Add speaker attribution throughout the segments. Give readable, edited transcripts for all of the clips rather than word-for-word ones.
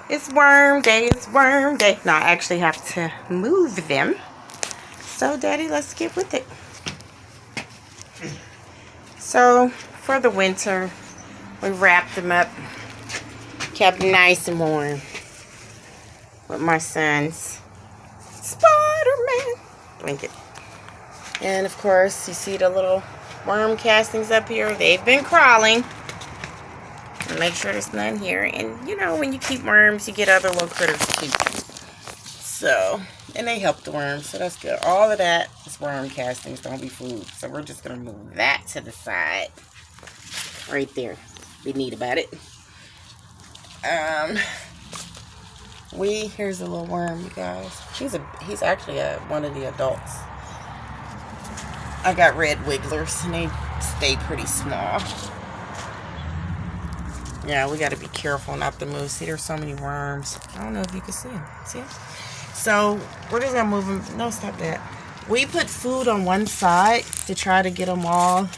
Speaker 1: It's worm day. It's worm day. Now I actually have to move them. So, Daddy, let's get with it. So, for the winter, we wrapped them up, kept them nice and warm with my son's Spider-Man blanket. And, of course, you see the little worm castings up here. They've been crawling. Make sure there's none here. And, you know, when you keep worms, you get other little critters too. So, and they help the worms, so that's good. All of that is worm castings, don't be food. So we're just going to move that to the side. Right there. Be neat about it. Here's a little worm, you guys. He's actually one of the adults. I got red wigglers, and they stay pretty small. Yeah, we got to be careful not to move. See, there's so many worms. I don't know if you can see them. See them? So, we're just going to move them. No, stop that. We put food on one side to try to get them all,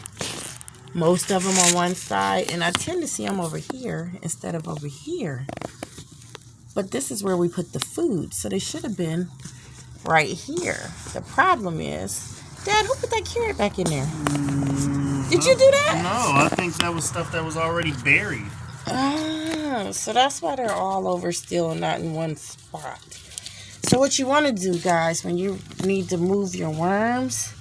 Speaker 1: most of them on one side. And I tend to see them over here instead of over here. But this is where we put the food. So, they should have been right here. The problem is, Dad, who put that carrot back in there? Did you do that?
Speaker 2: No, I think that was stuff that was already buried.
Speaker 1: Oh, so that's why they're all over still and not in one spot. So what you want to do, guys, when you need to move your worms,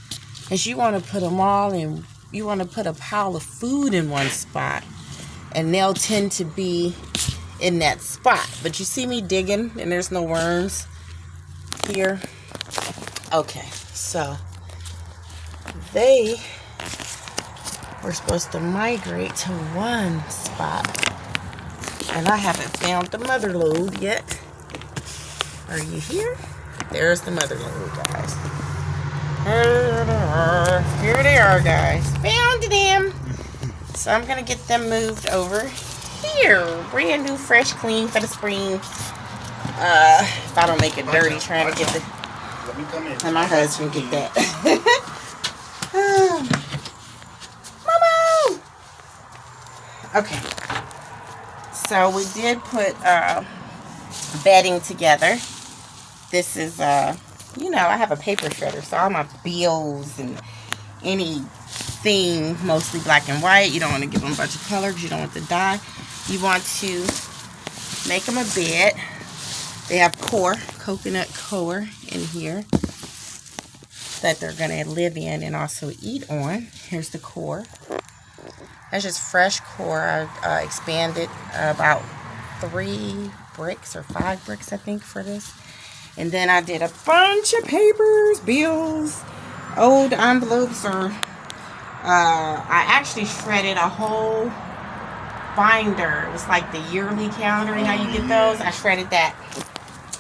Speaker 1: is you want to put them all in, you want to put a pile of food in one spot, and they'll tend to be in that spot. But you see me digging, and there's no worms here. Okay, so they were supposed to migrate to one spot, and I haven't found the mother lode yet. Are you here? There's the mother lode, guys. Here they are, guys. Found them. So I'm gonna get them moved over here. Brand new, fresh, clean for the spring. If I don't make it dirty trying to get the.
Speaker 2: Let me come in.
Speaker 1: And my husband get that. Momo! Okay. So we did put bedding together. This is, you know, I have a paper shredder, so all my bills and anything, mostly black and white. You don't want to give them a bunch of color because you don't want to dye. You want to make them a bed. They have coconut core in here that they're going to live in and also eat on. Here's the core. That's just fresh core. I expanded about 3 bricks or 5 bricks, I think, for this. And then I did a bunch of papers, bills, old envelopes, or I actually shredded a whole binder. It was like the yearly calendar, you know how you get those? I shredded that.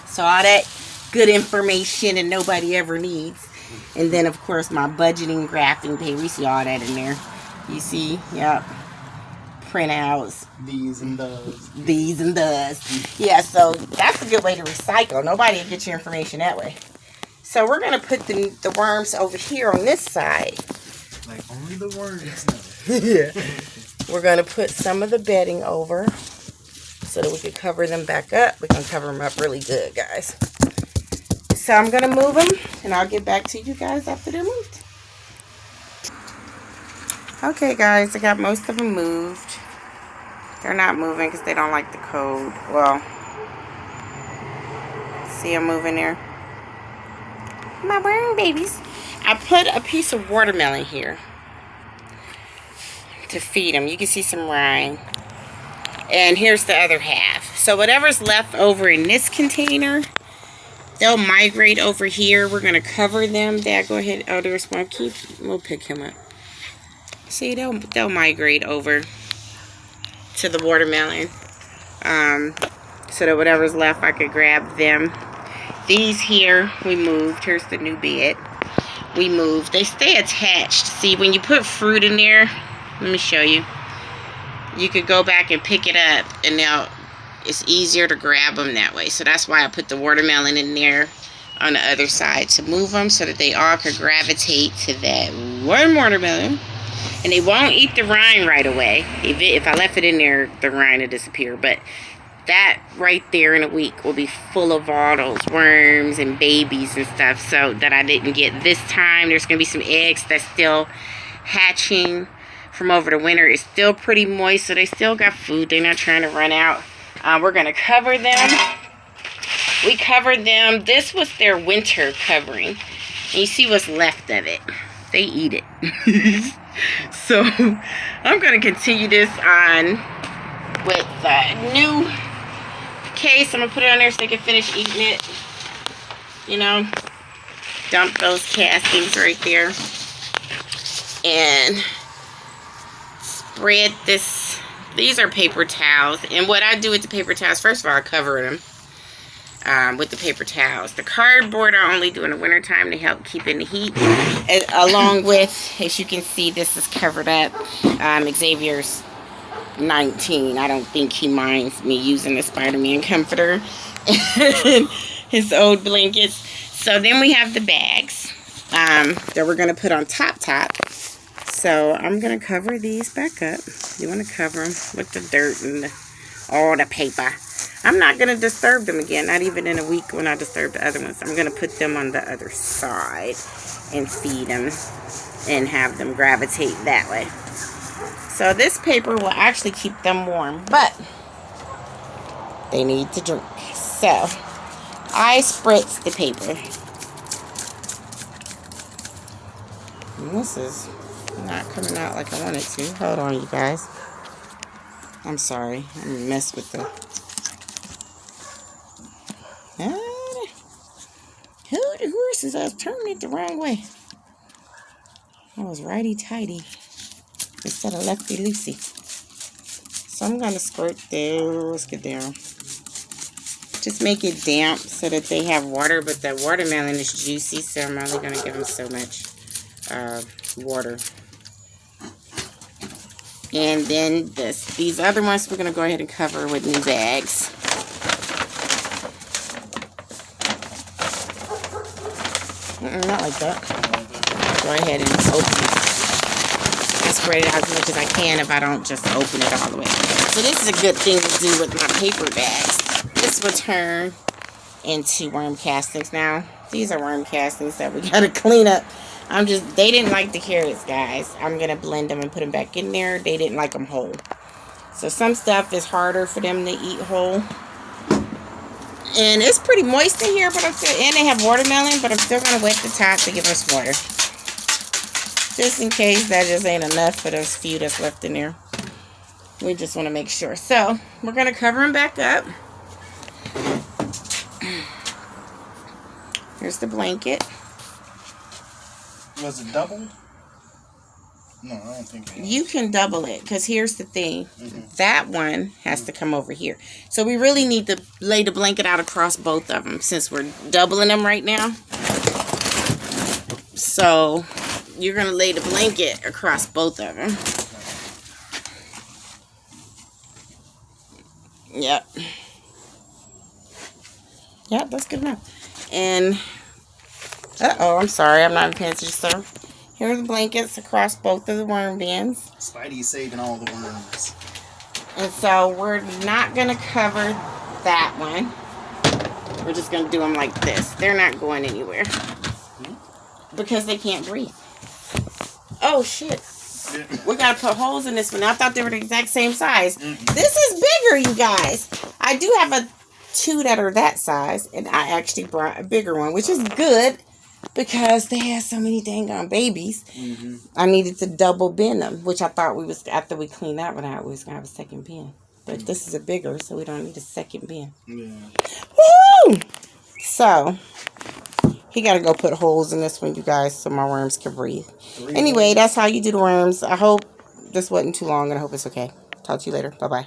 Speaker 1: So all that good information that nobody ever needs. And then, of course, my budgeting, grafting paper. You see all that in there. You see, yep. Printouts.
Speaker 2: These and those.
Speaker 1: These and those. Yeah, so that's a good way to recycle. Nobody will get your information that way. So we're going to put the worms over here on this side.
Speaker 2: Like only the worms know.
Speaker 1: Yeah. We're going to put some of the bedding over so that we can cover them back up. We're going to cover them up really good, guys. So I'm going to move them, and I'll get back to you guys after they're moved. Okay, guys, I got most of them moved. They're not moving because they don't like the cold. Well, see them moving there? My worm babies. I put a piece of watermelon here to feed them. You can see some rind. And here's the other half. So whatever's left over in this container, they'll migrate over here. We're going to cover them. Dad, go ahead. Oh, there's one. We'll pick him up. See, they'll migrate over to the watermelon. So that whatever's left, I could grab them. These here, we moved. Here's the new bed. We moved. They stay attached. See, when you put fruit in there, let me show you. You could go back and pick it up, and now it's easier to grab them that way. So that's why I put the watermelon in there on the other side to move them so that they all could gravitate to that one watermelon. And they won't eat the rind right away. If I left it in there, the rind would disappear. But that right there in a week will be full of all those worms and babies and stuff. So that I didn't get this time. There's going to be some eggs that's still hatching from over the winter. It's still pretty moist, so they still got food. They're not trying to run out. We're going to cover them. We covered them. This was their winter covering. And you see what's left of it. They eat it. So I'm going to continue this on with the new case. I'm going to put it on there so they can finish eating it. You know, dump those castings right there. And spread this. These are paper towels. And what I do with the paper towels, first of all, I cover them with the paper towels. The cardboard I only do in the wintertime to help keep in the heat. Along with, as you can see, this is covered up. Xavier's 19. I don't think he minds me using the Spider-Man comforter and his old blankets. So then we have the bags that we're going to put on top. So I'm going to cover these back up. You want to cover them with the dirt and all the paper. I'm not going to disturb them again, not even in a week when I disturb the other ones. I'm going to put them on the other side and feed them and have them gravitate that way. So this paper will actually keep them warm, but they need to drink. So I spritz the paper. And this is not coming out like I want it to. Hold on, you guys. I'm sorry. I'm going to mess with the... the horses, I was turning it the wrong way. I was righty-tighty instead of lefty-loosey. So I'm going to squirt those down. Just make it damp so that they have water, but the watermelon is juicy, so I'm only going to give them so much water. And then these other ones we're going to go ahead and cover with new bags. Not like that. Go ahead and open it. I spread it out as much as I can if I don't just open it all the way. So this is a good thing to do with my paper bags. This will turn into worm castings now. These are worm castings that we got to clean up. They didn't like the carrots, guys. I'm going to blend them and put them back in there. They didn't like them whole. So some stuff is harder for them to eat whole. And it's pretty moist in here, but and they have watermelon, but I'm still going to wet the top to give us water. Just in case that just ain't enough for those few that's left in there. We just want to make sure. So, we're going to cover them back up. Here's the blanket.
Speaker 2: Was it doubled? No, I don't think it was.
Speaker 1: You can double it, because here's the thing. That one has to come over here. So we really need to lay the blanket out across both of them, since we're doubling them right now. So you're going to lay the blanket across both of them. Yep. Yep, that's good enough. And, uh-oh, I'm sorry. I'm not paying attention, sir. Here are the blankets across both of the worm bins.
Speaker 2: Spidey's saving all the worms.
Speaker 1: And so we're not going to cover that one. We're just going to do them like this. They're not going anywhere. Because they can't breathe. Oh, shit. We got to put holes in this one. I thought they were the exact same size. This is bigger, you guys. I do have two that are that size. And I actually brought a bigger one, which is good. Because they had so many dang on babies. I needed to double bin them. Which I thought after we cleaned that one out, we was going to have a second bin. But this is a bigger, so we don't need a second bin.
Speaker 2: Yeah.
Speaker 1: Woo! So, he got to go put holes in this one, you guys, so my worms can breathe. Anyway, that's how you do the worms. I hope this wasn't too long, and I hope it's okay. Talk to you later. Bye-bye.